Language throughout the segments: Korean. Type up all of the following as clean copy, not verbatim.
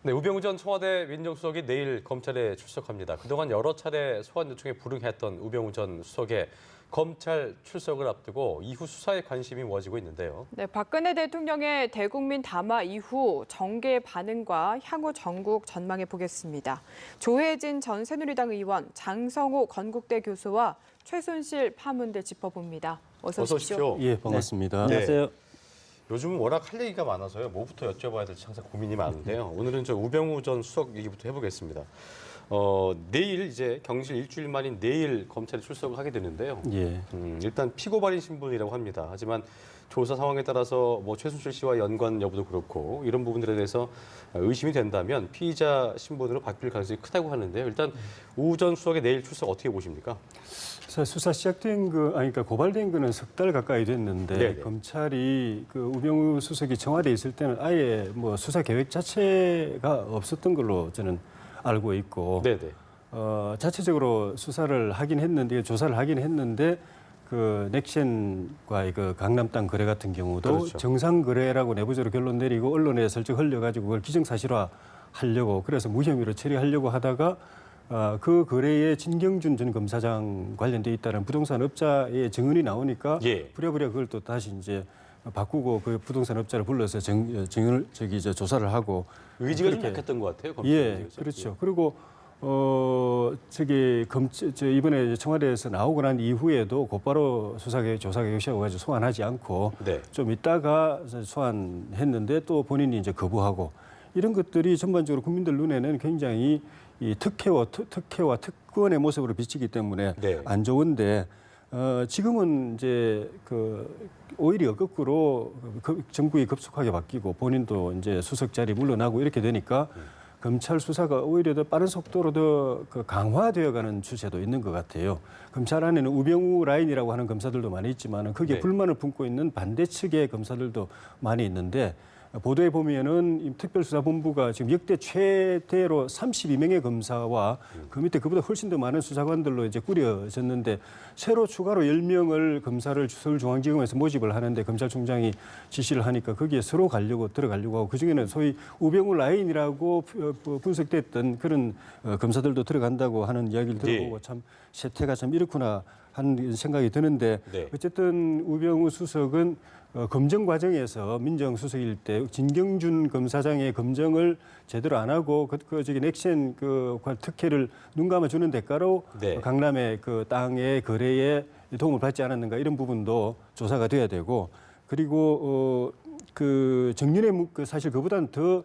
네, 우병우 전 청와대 민정수석이 내일 검찰에 출석합니다. 그동안 여러 차례 소환 요청에 불응했던 우병우 전 수석의 검찰 출석을 앞두고 이후 수사에 관심이 모아지고 있는데요. 네, 박근혜 대통령의 대국민 담화 이후 정계의 반응과 향후 전국 전망해 보겠습니다. 조혜진 전 새누리당 의원, 장성호 건국대 교수와 최순실 파문대 짚어봅니다. 어서 오십시오. 예, 반갑습니다. 네. 안녕하세요. 요즘 워낙 할 얘기가 많아서요. 뭐부터 여쭤봐야 될지 항상 고민이 많은데요. 오늘은 저 우병우 전 수석 얘기부터 해보겠습니다. 내일 이제 경실 일주일 만인 내일 검찰에 출석을 하게 되는데요. 예. 일단 피고발인 신분이라고 합니다. 하지만 조사 상황에 따라서 뭐 최순실 씨와 연관 여부도 그렇고 이런 부분들에 대해서 의심이 된다면 피의자 신분으로 바뀔 가능성이 크다고 하는데요. 일단 우 전 수석의 내일 출석 어떻게 보십니까? 수사 시작된 그러니까 고발된 거는 석 달 가까이 됐는데 네네. 검찰이 그 우병우 수석이 청와대에 있을 때는 아예 뭐 수사 계획 자체가 없었던 걸로 저는 알고 있고, 네네. 자체적으로 수사를 하긴 했는데 조사를 하긴 했는데 그 넥센과의 그 강남 땅 거래 같은 경우도 그렇죠. 정상 거래라고 내부적으로 결론 내리고 언론에 슬쩍 흘려가지고 그걸 기정사실화 하려고 그래서 무혐의로 처리하려고 하다가 그 거래에 진경준 전 검사장 관련돼 있다는 부동산 업자의 증언이 나오니까 예. 부랴부랴 그걸 또 다시 이제 바꾸고 그 부동산 업자를 불러서 증언을 조사를 하고 의지가 좀 그렇게. 약했던 것 같아요. 검찰 예, 의지가. 그렇죠. 그리고 이번에 청와대에서 나오고 난 이후에도 곧바로 조사 개시하고 가지고 소환하지 않고 네. 좀 있다가 소환했는데 또 본인이 이제 거부하고 이런 것들이 전반적으로 국민들 눈에는 굉장히 이 특혜와 특권의 모습으로 비치기 때문에 네. 안 좋은데 지금은 이제 오히려 거꾸로 정국이 급속하게 바뀌고 본인도 이제 수석 자리 물러나고 이렇게 되니까 검찰 수사가 오히려 더 빠른 속도로 더 강화되어가는 추세도 있는 것 같아요. 검찰 안에는 우병우 라인이라고 하는 검사들도 많이 있지만 거기에 네. 불만을 품고 있는 반대 측의 검사들도 많이 있는데 보도에 보면은 이 특별수사본부가 지금 역대 최대로 32명의 검사와 그 밑에 그보다 훨씬 더 많은 수사관들로 이제 꾸려졌는데 새로 추가로 10명을 검사를 서울중앙지검에서 모집을 하는데 검찰총장이 지시를 하니까 거기에 서로 들어가려고 하고 그중에는 소위 우병우 라인이라고 분석됐던 그런 검사들도 들어간다고 하는 이야기를 들어보고 참 세태가 참 이렇구나 하는 생각이 드는데 네. 어쨌든 우병우 수석은 검증 과정에서 민정수석일 때 진경준 검사장의 검증을 제대로 안 하고 넥센 특혜를 눈 감아주는 대가로 네. 강남의 그 땅의 거래에 도움을 받지 않았는가 이런 부분도 조사가 돼야 되고 그리고 정윤의 사실 그보다는 더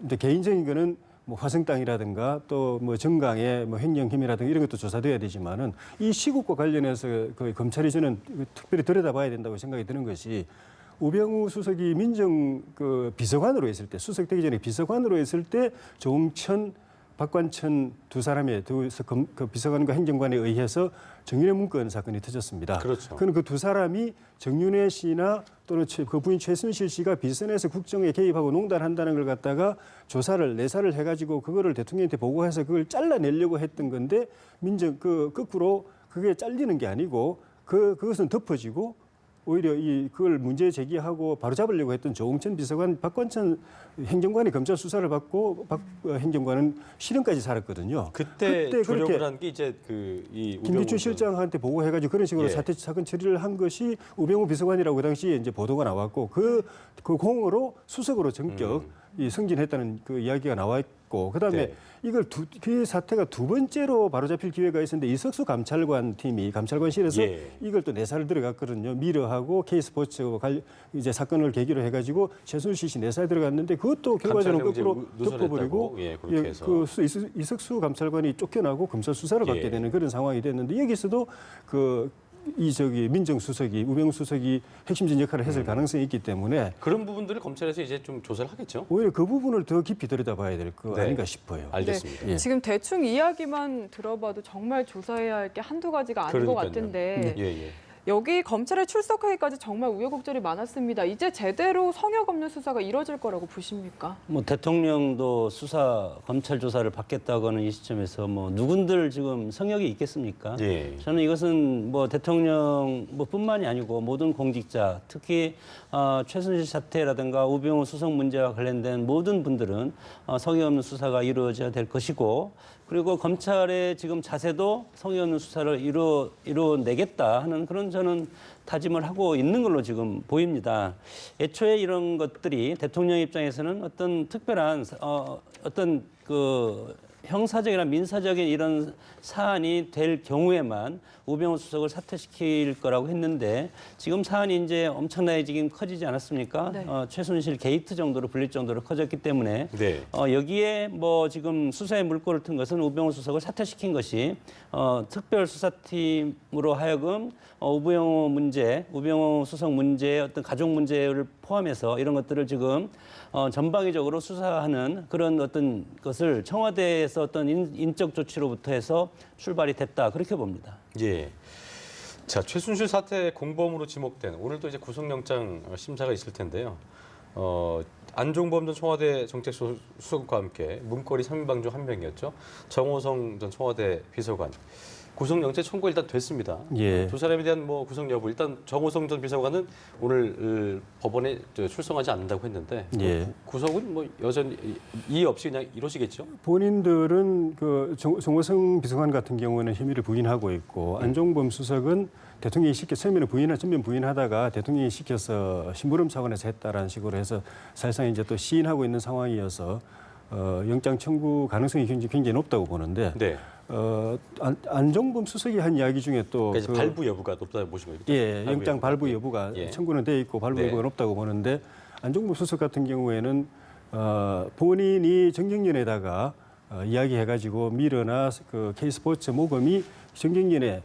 이제 개인적인 거는 뭐 화성 땅이라든가 또 뭐 정강의 뭐 횡령혐의라든가 이런 것도 조사돼야 되지만은 이 시국과 관련해서 검찰이 저는 특별히 들여다봐야 된다고 생각이 드는 것이 우병우 수석이 민정 비서관으로 있을 때 수석되기 전에 비서관으로 있을 때 조응천 박관천 두 사람의 그 비서관과 행정관에 의해서 정윤회 문건 사건이 터졌습니다. 그렇죠. 그럼 그 두 사람이 정윤회 씨나 또는 그 부인 최순실 씨가 비선에서 국정에 개입하고 농단한다는 걸 갖다가 조사를 내사를 해가지고 그거를 대통령한테 보고해서 그걸 잘라내려고 했던 건데 거꾸로 그게 잘리는 게 아니고 그것은 덮어지고 오히려 그걸 문제 제기하고 바로잡으려고 했던 조응천 비서관, 박관천 행정관이 검찰 수사를 받고 박 행정관은 실형까지 살았거든요. 그때 조력을 그렇게 한 게 이제 이 김기춘 실장한테 보고해가지고 그런 식으로 예. 사건 처리를 한 것이 우병우 비서관이라고 그 당시에 이제 보도가 나왔고 그 공으로 수석으로 전격 승진했다는 그 이야기가 나와 있고 그다음에 네. 그 사태가 두 번째로 바로잡힐 기회가 있었는데 이석수 감찰관 팀이 감찰관실에서 예. 이걸 또 내사를 들어갔거든요. 미러하고 K스포츠 이제 사건을 계기로 해가지고 최순실 씨 내사에 들어갔는데 그것도 결과적으로 거꾸로 덮어버리고 예, 그렇게 해서. 이석수 감찰관이 쫓겨나고 검찰 수사를 받게 예. 되는 그런 상황이 됐는데 여기서도 민정수석이 우병우 수석이 핵심적인 역할을 했을 가능성이 있기 때문에 그런 부분들을 검찰에서 이제 좀 조사를 하겠죠. 오히려 그 부분을 더 깊이 들여다봐야 될 거 네. 아닌가 싶어요. 알겠습니다. 예. 지금 대충 이야기만 들어봐도 정말 조사해야 할 게 한두 가지가 아닌 것 그러니까요. 같은데 예, 예. 여기 검찰에 출석하기까지 정말 우여곡절이 많았습니다. 이제 제대로 성역 없는 수사가 이뤄질 거라고 보십니까? 뭐 대통령도 수사 검찰 조사를 받겠다고 하는 이 시점에서 뭐 누군들 지금 성역이 있겠습니까? 예. 저는 이것은 뭐 대통령 뿐만이 아니고 모든 공직자, 특히 최순실 사태라든가 우병우 수석 문제와 관련된 모든 분들은 성역 없는 수사가 이루어져야 될 것이고, 그리고 검찰의 지금 자세도 성역 없는 수사를 이루어내겠다 하는 그런 저는 다짐을 하고 있는 걸로 지금 보입니다. 애초에 이런 것들이 대통령 입장에서는 어떤 특별한 어떤 그 형사적이나 민사적인 이런 사안이 될 경우에만 우병우 수석을 사퇴시킬 거라고 했는데, 지금 사안이 이제 엄청나게 지금 커지지 않았습니까? 네. 최순실 게이트 정도로 불릴 정도로 커졌기 때문에 네. 여기에 뭐 지금 수사에 물꼬를 튼 것은 우병우 수석을 사퇴시킨 것이 특별수사팀으로 하여금 우병우 문제, 우병우 수석 문제, 어떤 가족 문제를 포함해서 이런 것들을 지금 전방위적으로 수사하는 그런 어떤 것을 청와대에서 어떤 인적 조치로부터 해서 출발이 됐다, 그렇게 봅니다. 예. 자, 최순실 사태 공범으로 지목된 오늘 또 이제 구속영장 심사가 있을 텐데요. 안종범 전 청와대 정책수석과 함께 문고리 3인방 중 한 명이었죠. 정호성 전 청와대 비서관. 구속영장 청구 일단 됐습니다. 예. 두 사람에 대한 뭐 구속 여부, 일단 정호성 전 비서관은 오늘 법원에 출석하지 않는다고 했는데 예. 구속은 뭐 여전히 이의 없이 그냥 이루어지겠죠. 본인들은 그 정호성 비서관 같은 경우는 혐의를 부인하고 있고, 안종범 수석은 대통령이 처음에는 전면 부인하다가 대통령이 시켜서 심부름 차원에서 했다라는 식으로 해서 사실상 이제 또 시인하고 있는 상황이어서 영장 청구 가능성이 굉장히 높다고 보는데, 네. 안종범 수석이 한 이야기 중에 또 그러니까 발부 여부가 높다고 보신 거죠. 예, 영장 발부 여부가 예. 청구는 돼 있고 발부 네. 여부가 높다고 보는데, 안종범 수석 같은 경우에는 본인이 정경련에다가 이야기해가지고 미르나 그 K스포츠 모금이 정경련의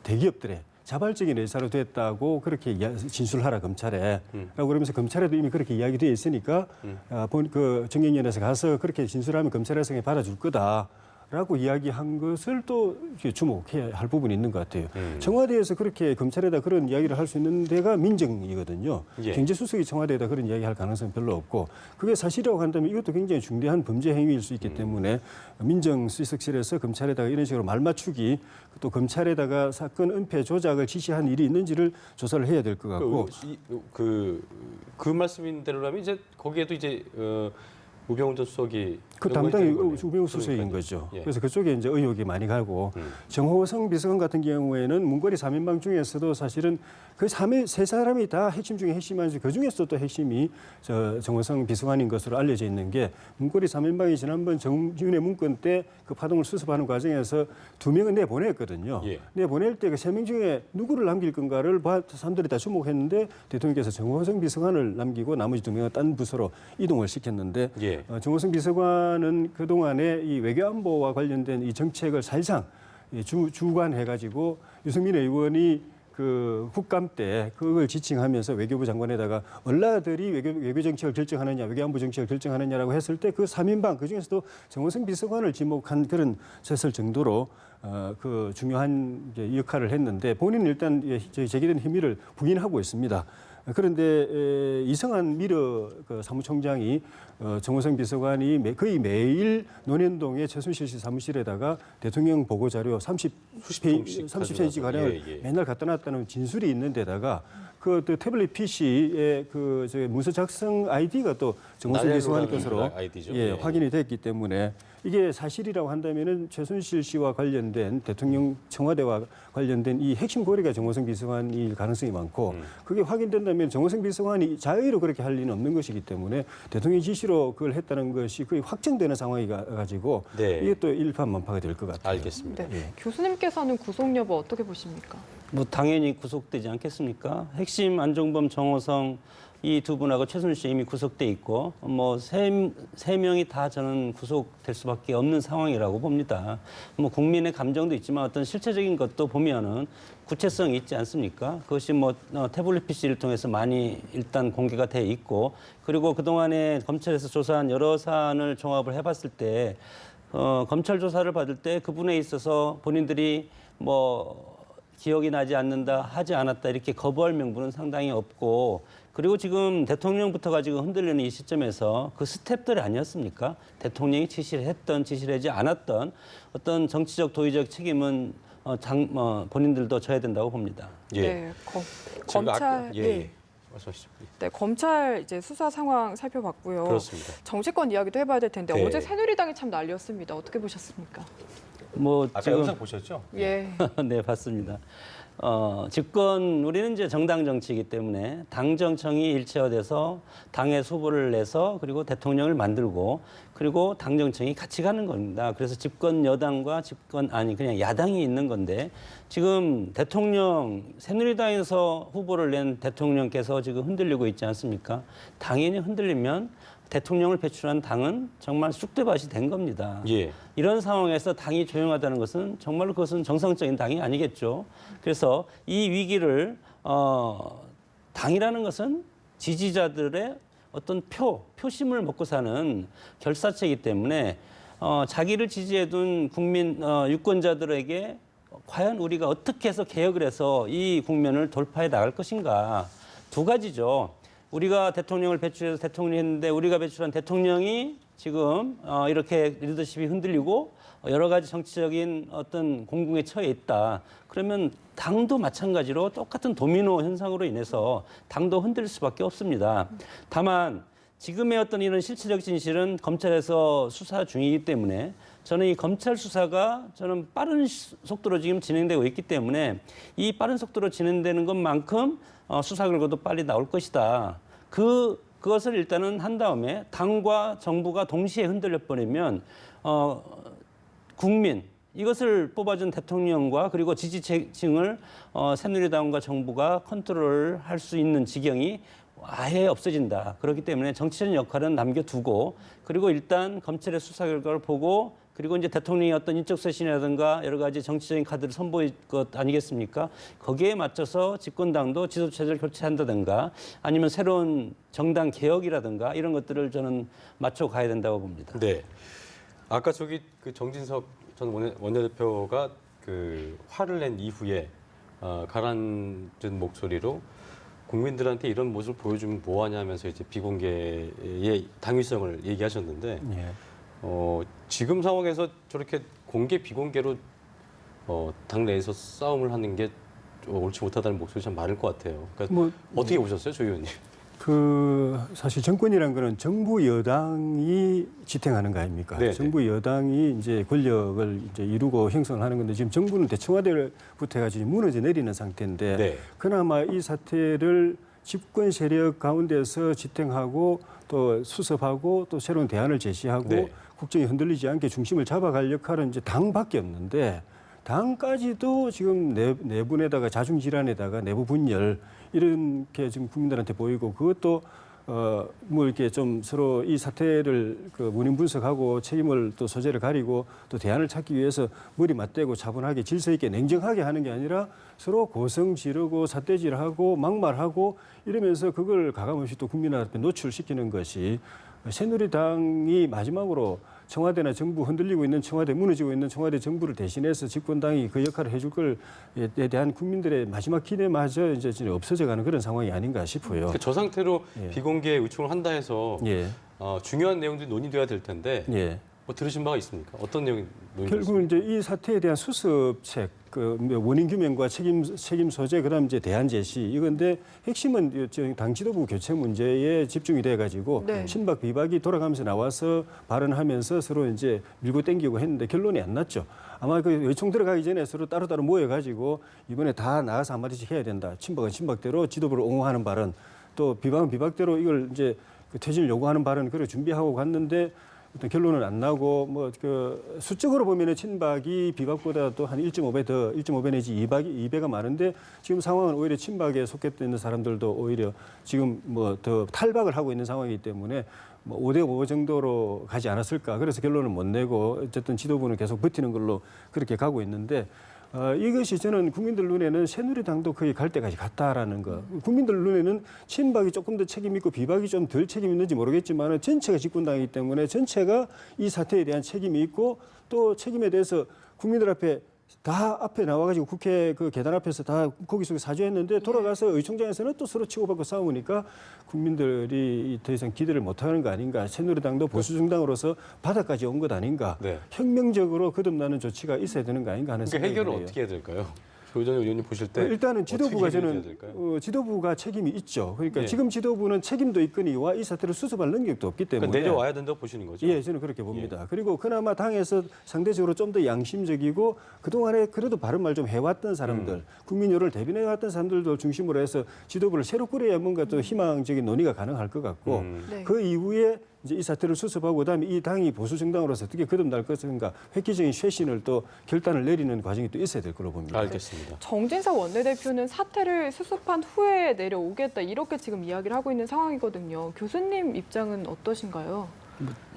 대기업들의 자발적인 의사로 됐다고 그렇게 진술하라 검찰에 라고 그러면서 검찰에도 이미 그렇게 이야기되어 있으니까 그 정경련에서 가서 그렇게 진술하면 검찰에서 그냥 받아줄 거다. 라고 이야기한 것을 또 주목해야 할 부분이 있는 것 같아요. 청와대에서 그렇게 검찰에다 그런 이야기를 할 수 있는 데가 민정이거든요. 예. 경제수석이 청와대에다 그런 이야기할 가능성은 별로 없고, 그게 사실이라고 한다면 이것도 굉장히 중대한 범죄 행위일 수 있기 때문에 민정수석실에서 검찰에다가 이런 식으로 말맞추기, 또 검찰에다가 사건 은폐 조작을 지시한 일이 있는지를 조사를 해야 될 것 같고, 그 말씀인 대로라면 이제 거기에도 이제 우병우 전 수석이 그 담당이 연관이 되는 우병우 거네요. 수석인 그러니까요. 거죠. 예. 그래서 그쪽에 이제 의혹이 많이 가고, 정호성 비서관 같은 경우에는 문고리 3인방 중에서도 사실은 그 세 사람이 다 핵심 중에 핵심이면서 그 중에서도 또 핵심이 정호성 비서관인 것으로 알려져 있는 게, 문고리 3인방이 지난번 정윤회 문건 때 그 파동을 수습하는 과정에서 2명은 내보냈거든요. 예. 내보낼 때 그 3명 중에 누구를 남길 건가를 사람들이 다 주목했는데, 대통령께서 정호성 비서관을 남기고 나머지 2명은 딴 부서로 이동을 시켰는데, 예. 정호성 비서관은 그동안에 이 외교안보와 관련된 이 정책을 사실상 주관해가지고 유승민 의원이 그 국감 때 그걸 지칭하면서 외교부 장관에다가 얼라들이 외교 정책을 결정하느냐, 외교안보 정책을 결정하느냐라고 했을 때 그 3인방 그중에서도 정호성 비서관을 지목한 그런 set을 정도로 그 중요한 역할을 했는데, 본인은 일단 제기된 혐의를 부인하고 있습니다. 그런데 이성한 미르 그 사무총장이 정호성 비서관이 거의 매일 논현동의 최순실 씨 사무실에다가 대통령 보고 자료 30페이지 가량을 맨날 갖다 놨다는 진술이 있는 데다가 그 태블릿 PC의 그 문서 작성 아이디가 또 정호성 비서관 것으로 확인이 됐기 때문에, 이게 사실이라고 한다면은 최순실 씨와 관련된 대통령 청와대와 관련된 이 핵심 고리가 정호성 비서관일 가능성이 많고, 그게 확인된다면 정호성 비서관이 자의로 그렇게 할 리는 없는 것이기 때문에 대통령 지시로 그걸 했다는 것이 거의 확정되는 상황이 가지고 네. 이게 또 일파만파가 될 것 같아요. 알겠습니다. 네. 교수님께서는 구속 여부 어떻게 보십니까? 뭐 당연히 구속되지 않겠습니까? 핵심 안종범, 정호성 이 두 분하고 최순실 이미 구속돼 있고, 뭐 세 명이 다 저는 구속될 수밖에 없는 상황이라고 봅니다. 뭐 국민의 감정도 있지만 어떤 실체적인 것도 보면은 구체성이 있지 않습니까? 그것이 뭐 태블릿 PC를 통해서 많이 일단 공개가 돼 있고, 그리고 그동안에 검찰에서 조사한 여러 사안을 종합을 해봤을 때 검찰 조사를 받을 때 그분에 있어서 본인들이 뭐 기억이 나지 않는다, 하지 않았다 이렇게 거부할 명분은 상당히 없고 그리고 지금 대통령부터가 지금 흔들리는 이 시점에서 그 스텝들이 아니었습니까? 대통령이 지시를 했던 지시를 하지 않았던 어떤 정치적 도의적 책임은 본인들도 져야 된다고 봅니다. 예. 네, 지금 검찰 예. 말씀하시죠. 네, 검찰 이제 수사 상황 살펴봤고요. 그렇습니다. 정치권 이야기도 해봐야 될 텐데 네. 어제 새누리당이 참 난리였습니다. 어떻게 보셨습니까? 뭐 아까 영상 보셨죠? 예. 네, 봤습니다. 우리는 이제 정당 정치이기 때문에 당 정청이 일체화돼서 당의 후보를 내서 그리고 대통령을 만들고 그리고 당 정청이 같이 가는 겁니다. 그래서 집권 여당과 그냥 야당이 있는 건데 지금 새누리당에서 후보를 낸 대통령께서 지금 흔들리고 있지 않습니까? 당연히 흔들리면 대통령을 배출한 당은 정말 쑥대밭이 된 겁니다. 예. 이런 상황에서 당이 조용하다는 것은 정말로 그것은 정상적인 당이 아니겠죠. 그래서 이 위기를 당이라는 것은 지지자들의 어떤 표심을 먹고 사는 결사체이기 때문에 자기를 지지해둔 국민 유권자들에게 과연 우리가 어떻게 해서 개혁을 해서 이 국면을 돌파해 나갈 것인가. 두 가지죠. 우리가 대통령을 배출해서 대통령이 했는데 우리가 배출한 대통령이 지금 이렇게 리더십이 흔들리고 여러 가지 정치적인 어떤 공궁에 처해 있다. 그러면 당도 마찬가지로 똑같은 도미노 현상으로 인해서 당도 흔들릴 수밖에 없습니다. 다만 지금의 어떤 이런 실체적 진실은 검찰에서 수사 중이기 때문에 저는 이 검찰 수사가 저는 빠른 속도로 지금 진행되고 있기 때문에 이 빠른 속도로 진행되는 것만큼 수사 결과도 빨리 나올 것이다. 그것을 일단은 한 다음에 당과 정부가 동시에 흔들려 버리면 국민 이것을 뽑아준 대통령과 그리고 지지층을 새누리당과 정부가 컨트롤할 수 있는 지경이 아예 없어진다. 그렇기 때문에 정치적인 역할은 남겨두고 그리고 일단 검찰의 수사 결과를 보고 그리고 이제 대통령이 어떤 인적 쇄신이라든가 여러 가지 정치적인 카드를 선보일 것 아니겠습니까? 거기에 맞춰서 집권당도 지도체제를 교체한다든가 아니면 새로운 정당 개혁이라든가 이런 것들을 저는 맞춰 가야 된다고 봅니다. 네. 아까 그 정진석 전 원내대표가 그 화를 낸 이후에 가라앉은 목소리로 국민들한테 이런 모습을 보여주면 뭐하냐면서 이제 비공개의 당위성을 얘기하셨는데 예. 지금 상황에서 저렇게 공개 비공개로 당내에서 싸움을 하는 게 옳지 못하다는 목소리 참 많을 것 같아요. 그러니까 어떻게 보셨어요, 조 의원님? 사실 정권이란 거는 정부 여당이 지탱하는 거 아닙니까? 네네. 정부 여당이 이제 권력을 이제 이루고 형성하는 건데 지금 정부는 대청와대부터 해가지고 무너져 내리는 상태인데 네. 그나마 이 사태를 집권 세력 가운데서 지탱하고 또 수습하고 또 새로운 대안을 제시하고 네. 국정이 흔들리지 않게 중심을 잡아갈 역할은 이제 당밖에 없는데 당까지도 지금 내분에다가 자중질환에다가 내부 분열 이런 게 지금 국민들한테 보이고 그것도 뭐 이렇게 좀 서로 이 사태를 문인 분석하고 책임을 또 소재를 가리고 또 대안을 찾기 위해서 머리 맞대고 차분하게 질서 있게 냉정하게 하는 게 아니라 서로 고성 지르고 삿대질하고 막말하고 이러면서 그걸 가감없이 또 국민 앞에 노출시키는 것이 새누리당이 마지막으로 청와대나 정부 흔들리고 있는 청와대, 무너지고 있는 청와대 정부를 대신해서 집권당이 그 역할을 해줄 걸에 대한 국민들의 마지막 기대마저 이제 없어져가는 그런 상황이 아닌가 싶어요. 그러니까 저 상태로 예. 비공개 요청을 한다 해서 예. 중요한 내용들이 논의돼야 될 텐데 예. 뭐 들으신 바가 있습니까? 어떤 내용이 논의됐습니까? 결국은 이제 이 사태에 대한 수습책, 원인 규명과 책임 소재, 그다음 이제 대안 제시 이건데 핵심은 당 지도부 교체 문제에 집중이 돼가지고 네. 친박 비박이 돌아가면서 나와서 발언하면서 서로 이제 밀고 당기고 했는데 결론이 안 났죠. 아마 그 외총 들어가기 전에 서로 따로따로 모여가지고 이번에 다 나가서 한마디씩 해야 된다. 친박은 친박대로 지도부를 옹호하는 발언, 또 비박은 비박대로 이걸 이제 퇴진을 요구하는 발언 그걸 준비하고 갔는데. 어떤 결론은 안 나고 수적으로 보면은 친박이 비박보다 또 한 1.5배 내지 2배가 많은데 지금 상황은 오히려 친박에 속해 있는 사람들도 오히려 지금 더 탈박을 하고 있는 상황이기 때문에 5대5 정도로 가지 않았을까. 그래서 결론은 못 내고 어쨌든 지도부는 계속 버티는 걸로 그렇게 가고 있는데 이것이 저는 국민들 눈에는 새누리당도 거의 갈 때까지 갔다라는 거. 국민들 눈에는 친박이 조금 더 책임 있고 비박이 좀 덜 책임 있는지 모르겠지만 전체가 집권당이기 때문에 전체가 이 사태에 대한 책임이 있고 또 책임에 대해서 국민들 앞에 다 앞에 나와가지고 국회 그 계단 앞에서 다 고기 속에 사죄했는데 돌아가서 의총장에서는 또 서로 치고받고 싸우니까 국민들이 더 이상 기대를 못하는 거 아닌가. 새누리당도 보수정당으로서 바닥까지 온 것 아닌가. 네. 혁명적으로 거듭나는 조치가 있어야 되는 거 아닌가 하는 그러니까 생각이 해결을 들어요. 어떻게 해야 될까요? 조정현 의원님 보실 때 일단은 지도부가 어떻게 해결해야 저는 될까요? 지도부가 책임이 있죠. 그러니까 예. 지금 지도부는 책임도 있거니와 이 사태를 수습할 능력도 없기 때문에 그러니까 내려와야 된다고 보시는 거죠? 예, 저는 그렇게 봅니다. 그리고 그나마 당에서 상대적으로 좀 더 양심적이고 그동안에 그래도 바른 말 좀 해왔던 사람들, 국민 여론을 대변해왔던 사람들도 중심으로 해서 지도부를 새로 꾸려야 뭔가 또 희망적인 논의가 가능할 것 같고 네. 그 이후에 이제 이 사태를 수습하고 그다음에 이 당이 보수 정당으로서 어떻게 거듭날 것인가 획기적인 쇄신을 또 결단을 내리는 과정이 또 있어야 될 거로 봅니다. 알겠습니다. 정진석 원내대표는 사태를 수습한 후에 내려오겠다 이렇게 지금 이야기를 하고 있는 상황이거든요. 교수님 입장은 어떠신가요?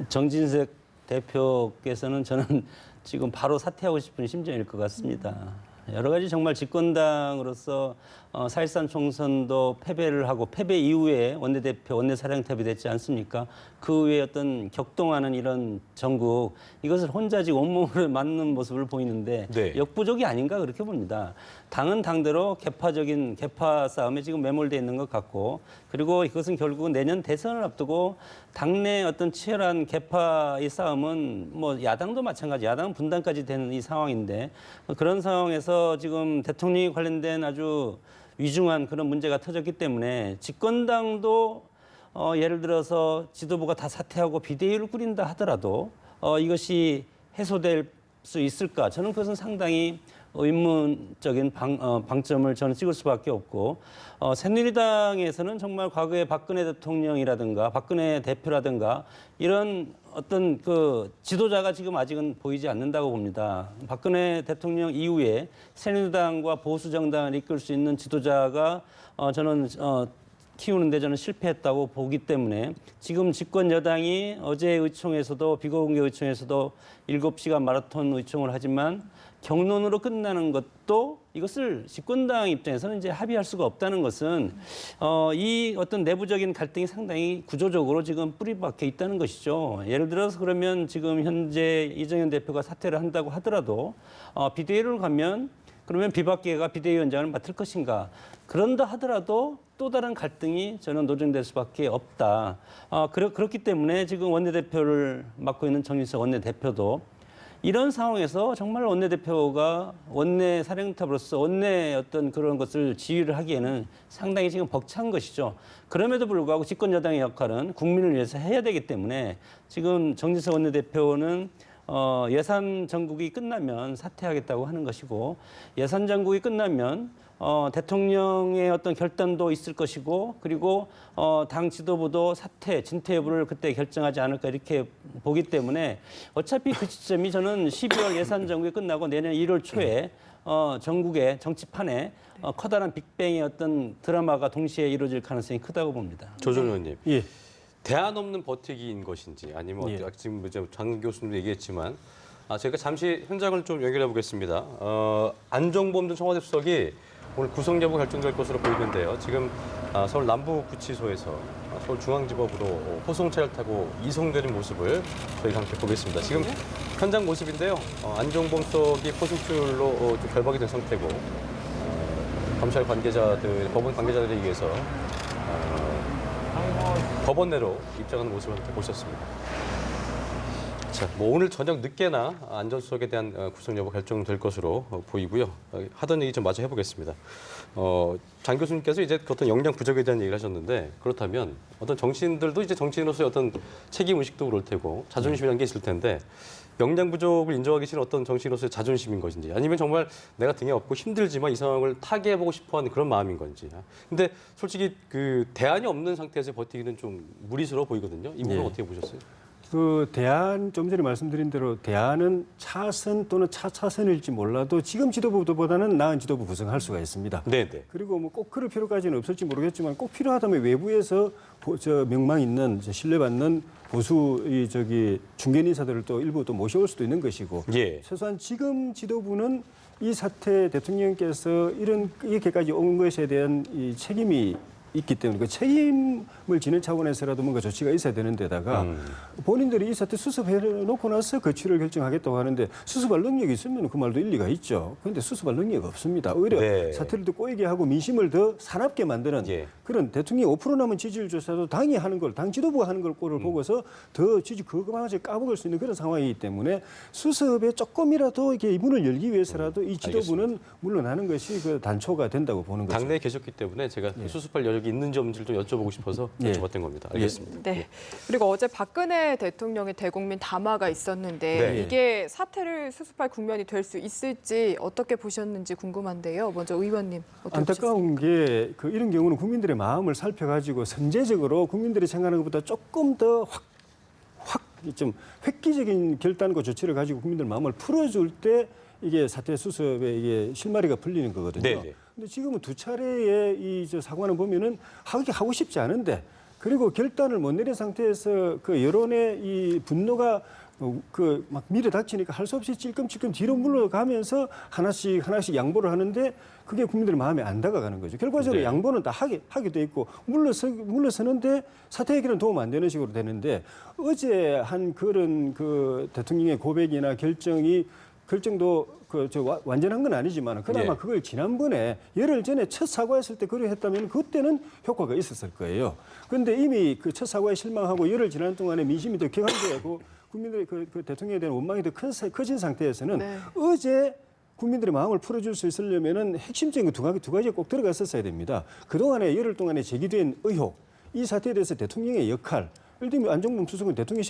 정진석 대표께서는 저는 지금 바로 사퇴하고 싶은 심정일 것 같습니다. 여러 가지 정말 집권당으로서 4.13 총선도 패배를 하고 패배 이후에 원내대표, 원내사령탑이 됐지 않습니까? 그 후에 어떤 격동하는 이런 전국, 이것을 혼자 지금 온몸으로 맞는 모습을 보이는데 네. 역부족이 아닌가 그렇게 봅니다. 당은 당대로 개파적인 개파 싸움에 지금 매몰되어 있는 것 같고 그리고 이것은 결국 내년 대선을 앞두고 당내 어떤 치열한 개파의 싸움은 뭐 야당도 마찬가지, 야당 분단까지 되는 이 상황인데 그런 상황에서 지금 대통령이 관련된 아주 위중한 그런 문제가 터졌기 때문에 집권당도 예를 들어서 지도부가 다 사퇴하고 비대위를 꾸린다 하더라도 이것이 해소될 수 있을까? 저는 그것은 상당히 의문적인 방점을 저는 찍을 수밖에 없고 새누리당에서는 정말 과거에 박근혜 대통령이라든가 박근혜 대표라든가 이런 어떤 그 지도자가 지금 아직은 보이지 않는다고 봅니다. 박근혜 대통령 이후에 새누리당과 보수 정당을 이끌 수 있는 지도자가 저는 키우는데 저는 실패했다고 보기 때문에 지금 집권 여당이 어제 의총에서도 비공개 의총에서도 7시간 마라톤 의총을 하지만 경론으로 끝나는 것도 이것을 집권당 입장에서는 이제 합의할 수가 없다는 것은 이 어떤 내부적인 갈등이 상당히 구조적으로 지금 뿌리박혀 있다는 것이죠. 예를 들어서 그러면 지금 현재 이정현 대표가 사퇴를 한다고 하더라도 비대위를 가면 그러면 비박계가 비대위원장을 맡을 것인가? 그런다 하더라도 또 다른 갈등이 저는 노정될 수밖에 없다. 그렇기 때문에 지금 원내대표를 맡고 있는 정진석 원내대표도 이런 상황에서 정말 원내대표가 원내 사령탑으로서 원내 어떤 그런 것을 지휘를 하기에는 상당히 지금 벅찬 것이죠. 그럼에도 불구하고 집권 여당의 역할은 국민을 위해서 해야 되기 때문에 지금 정진석 원내대표는 예산 정국이 끝나면 사퇴하겠다고 하는 것이고 예산 정국이 끝나면 대통령의 어떤 결단도 있을 것이고 그리고 당 지도부도 사퇴, 진퇴 여부를 그때 결정하지 않을까 이렇게 보기 때문에 어차피 그 시점이 저는 12월 예산 정국이 끝나고 내년 1월 초에 전국의 정치판에 커다란 빅뱅의 어떤 드라마가 동시에 이루어질 가능성이 크다고 봅니다. 조정현 의원님. 예. 대안 없는 버티기인 것인지 아니면 예. 지금 장 교수님도 얘기했지만 제가 잠시 현장을 좀 연결해 보겠습니다. 안종범 전 청와대 수석이 오늘 구속 여부 결정될 것으로 보이는데요. 지금 서울 남부구치소에서 서울중앙지법으로 호송차를 타고 이송되는 모습을 저희가 함께 보겠습니다. 지금 현장 모습인데요. 안종범 수석이 포승줄로 좀 결박이 된 상태고 검찰 관계자들, 법원 관계자들에 의해서 법원 내로 입장하는 모습을 함께 보셨습니다. 자, 뭐 오늘 저녁 늦게나 안 전 수석에 대한 구속 여부 결정될 것으로 보이고요. 하던 얘기 좀 마저 해보겠습니다. 장 교수님께서 이제 어떤 역량 부족에 대한 얘기를 하셨는데 그렇다면 어떤 정치인들도 이제 정치인으로서의 어떤 책임 의식도 그럴 테고 자존심이라는 게 있을 텐데 역량 부족을 인정하기 싫은 어떤 정치인으로서의 자존심인 것인지 아니면 정말 내가 등에 업고 힘들지만 이 상황을 타개해보고 싶어하는 그런 마음인 건지. 근데 솔직히 그 대안이 없는 상태에서 버티기는 좀 무리스러워 보이거든요. 이 부분 네. 어떻게 보셨어요? 그 대안 좀 전에 말씀드린 대로 대안은 차선 또는 차차선일지 몰라도 지금 지도부보다는 나은 지도부 구성할 수가 있습니다. 네네. 그리고 뭐 꼭 그럴 필요까지는 없을지 모르겠지만 꼭 필요하다면 외부에서 명망 있는 신뢰받는 보수 중견 인사들을 또 일부 또 모셔올 수도 있는 것이고 예. 최소한 지금 지도부는 이 사태 대통령께서 이렇게까지 온 것에 대한 이 책임이 있기 때문에 그 책임을 지는 차원에서라도 뭔가 조치가 있어야 되는 데다가 본인들이 이 사태 수습해 놓고 나서 거취를 결정하겠다고 하는데 수습할 능력이 있으면 그 말도 일리가 있죠. 그런데 수습할 능력이 없습니다. 오히려 네. 사태를 더 꼬이게 하고 민심을 더 사납게 만드는 예. 그런 대통령이 5% 남은 지지율 조사도 당이 하는 걸, 당 지도부가 하는 걸 꼴을 보고서 더 지지 그거마저 까먹을 수 있는 그런 상황이기 때문에 수습에 조금이라도 이게 문을 열기 위해서라도 이 지도부는 물러나는 것이 그 단초가 된다고 보는 거죠. 당내에 계셨기 때문에 제가 수습할 여력이 있는 점들 좀 여쭤보고 싶어서 예. 여쭤봤던 겁니다. 알겠습니다. 네. 그리고 어제 박근혜 대통령의 대국민 담화가 있었는데 네. 이게 사태를 수습할 국면이 될 수 있을지 어떻게 보셨는지 궁금한데요. 먼저 의원님 어떻게 보셨습니까? 안타까운 게 그 이런 경우는 국민들의 마음을 살펴가지고 선제적으로 국민들이 생각하는 것보다 조금 더 확 좀 획기적인 결단과 조치를 가지고 국민들 마음을 풀어줄 때 이게 사태 수습에 이게 실마리가 풀리는 거거든요. 네네. 근데 지금은 두 차례의 이 사고는 보면은 하고 싶지 않은데 그리고 결단을 못 내린 상태에서 그 여론의 이 분노가 그 막 밀어닥치니까 할 수 없이 찔끔찔끔 뒤로 물러가면서 하나씩 양보를 하는데 그게 국민들의 마음에 안 다가가는 거죠. 결과적으로 네. 양보는 다 하게 돼 있고 물러서는데 사태 해결은 도움 안 되는 식으로 되는데 어제 한 그런 그 대통령의 고백이나 결정도 완전한 건 아니지만 그나마 예. 그걸 지난번에 열흘 전에 첫 사과했을 때 그래 했다면 그때는 효과가 있었을 거예요. 그런데 이미 그 첫 사과에 실망하고 열흘 지난 동안에 민심이 더 격앙되고 국민들의 그 대통령에 대한 원망이 더 커진 상태에서는 네. 어제 국민들의 마음을 풀어줄 수 있으려면은 핵심적인 두 가지가 꼭 들어갔었어야 됩니다. 그동안에 열흘 동안에 제기된 의혹, 이 사태에 대해서 대통령의 역할, 예를 들면 안종범 수석은 대통령이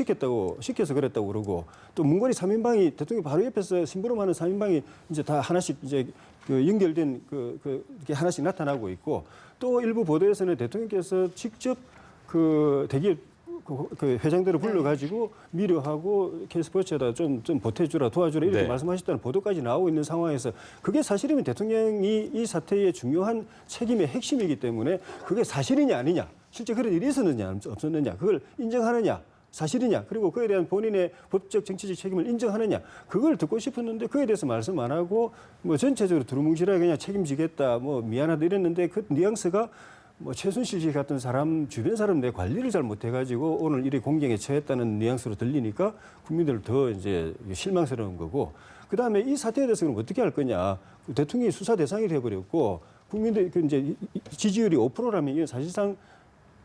시켜서 그랬다고 그러고 또 문고리 3인방이 대통령 바로 옆에서 심부름하는 3인방이 이제 다 하나씩 이제 그 연결된 이렇게 하나씩 나타나고 있고 또 일부 보도에서는 대통령께서 직접 그 대기업 그 회장들을 불러가지고 미료하고 K스포츠에다 좀 보태주라 도와주라 이렇게 네. 말씀하셨다는 보도까지 나오고 있는 상황에서 그게 사실이면 대통령이 이 사태의 중요한 책임의 핵심이기 때문에 그게 사실이냐 아니냐 실제 그런 일이 있었느냐 없었느냐 그걸 인정하느냐 사실이냐 그리고 그에 대한 본인의 법적 정치적 책임을 인정하느냐 그걸 듣고 싶었는데 그에 대해서 말씀 안 하고 뭐 전체적으로 두루뭉실하게 그냥 책임지겠다 뭐 미안하다 이랬는데 그 뉘앙스가 뭐 최순실 씨 같은 사람 주변 사람 내 관리를 잘 못해가지고 오늘 이리 공경에 처했다는 뉘앙스로 들리니까 국민들 더 이제 실망스러운 거고 그 다음에 이 사태에 대해서 그럼 어떻게 할 거냐 대통령이 수사 대상이 돼버렸고 국민들 그 이제 지지율이 5%라면 이건 사실상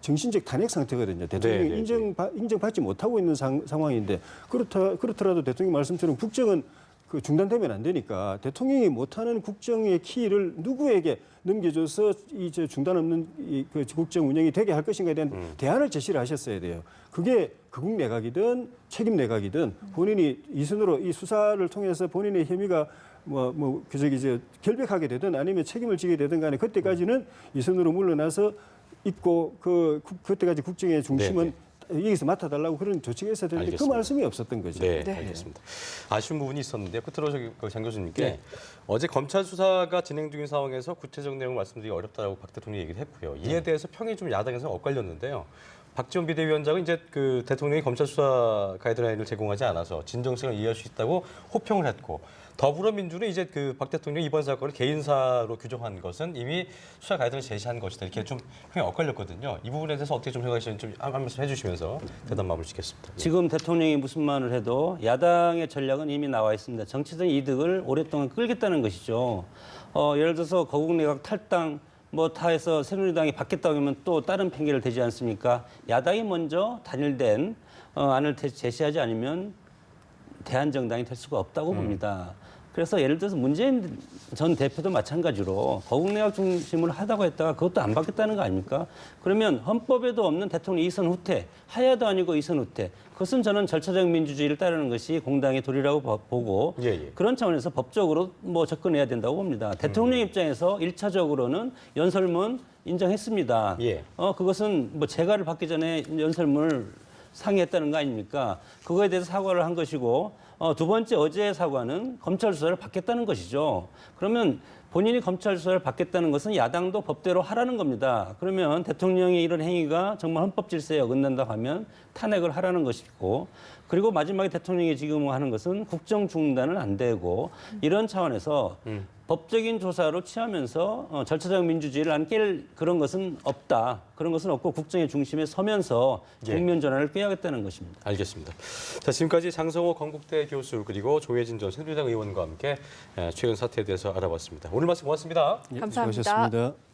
정신적 탄핵 상태거든요. 대통령이 네. 인정받지 못하고 있는 상황인데 그렇더라도 대통령 말씀처럼 국정은 그 중단되면 안 되니까 대통령이 못하는 국정의 키를 누구에게 넘겨줘서 이제 중단 없는 그 국정 운영이 되게 할 것인가에 대한 대안을 제시를 하셨어야 돼요. 그게 극우 내각이든 책임 내각이든 본인이 이 순으로 이 수사를 통해서 본인의 혐의가 결백하게 되든 아니면 책임을 지게 되든 간에 그때까지는 이 순으로 물러나서 있고 그때까지 국정의 중심은 여기서 맡아달라고 그런 조치가 있어야 되는데 알겠습니다. 그 말씀이 없었던 거죠. 네, 네. 알겠습니다. 아쉬운 부분이 있었는데 끝으로 장 교수님께 네. 어제 검찰 수사가 진행 중인 상황에서 구체적 내용을 말씀드리기 어렵다라고 박 대통령이 얘기를 했고요. 이에 대해서 평이 좀 야당에서 엇갈렸는데요. 박지원 비대위원장은 이제 그 대통령이 검찰 수사 가이드라인을 제공하지 않아서 진정성을 이해할 수 있다고 호평을 했고 더불어민주는 이제 그 박 대통령이 이번 사건을 개인사로 규정한 것은 이미 수사 가이드를 제시한 것이다. 이렇게 좀 평이 엇갈렸거든요. 이 부분에 대해서 어떻게 좀 생각하시는지 좀 한 말씀 해주시면서 대답 마무리 짓겠습니다. 지금 대통령이 무슨 말을 해도 야당의 전략은 이미 나와 있습니다. 정치적 이득을 오랫동안 끌겠다는 것이죠. 예를 들어서 거국 내각 탈당 뭐 다 해서 새누리당이 받겠다고 하면 또 다른 핑계를 대지 않습니까? 야당이 먼저 단일된 안을 제시하지 않으면 대한정당이 될 수가 없다고 봅니다. 그래서 예를 들어서 문재인 전 대표도 마찬가지로 거국내각 중심으로 하다고 했다가 그것도 안 받겠다는 거 아닙니까? 그러면 헌법에도 없는 대통령 이선 후퇴, 하야도 아니고 이선 후퇴. 그것은 저는 절차적 민주주의를 따르는 것이 공당의 도리라고 보고 그런 차원에서 법적으로 뭐 접근해야 된다고 봅니다. 대통령 입장에서 1차적으로는 연설문 인정했습니다. 예. 그것은 뭐 재가를 받기 전에 연설문을 상의했다는 거 아닙니까? 그거에 대해서 사과를 한 것이고 두 번째 어제의 사과는 검찰 수사를 받겠다는 것이죠. 그러면 본인이 검찰 수사를 받겠다는 것은 야당도 법대로 하라는 겁니다. 그러면 대통령의 이런 행위가 정말 헌법 질서에 어긋난다 하면 탄핵을 하라는 것이고, 그리고 마지막에 대통령이 지금 하는 것은 국정 중단은 안 되고, 이런 차원에서 법적인 조사로 취하면서 절차적 민주주의를 안 깰 그런 것은 없다. 그런 것은 없고 국정의 중심에 서면서 예. 국면 전환을 꾀하겠다는 것입니다. 알겠습니다. 자, 지금까지 장성호 건국대 교수 그리고 조혜진 전 새누리당 의원과 함께 최근 사태에 대해서 알아봤습니다. 오늘 말씀 고맙습니다. 예, 감사합니다. 수고하셨습니다.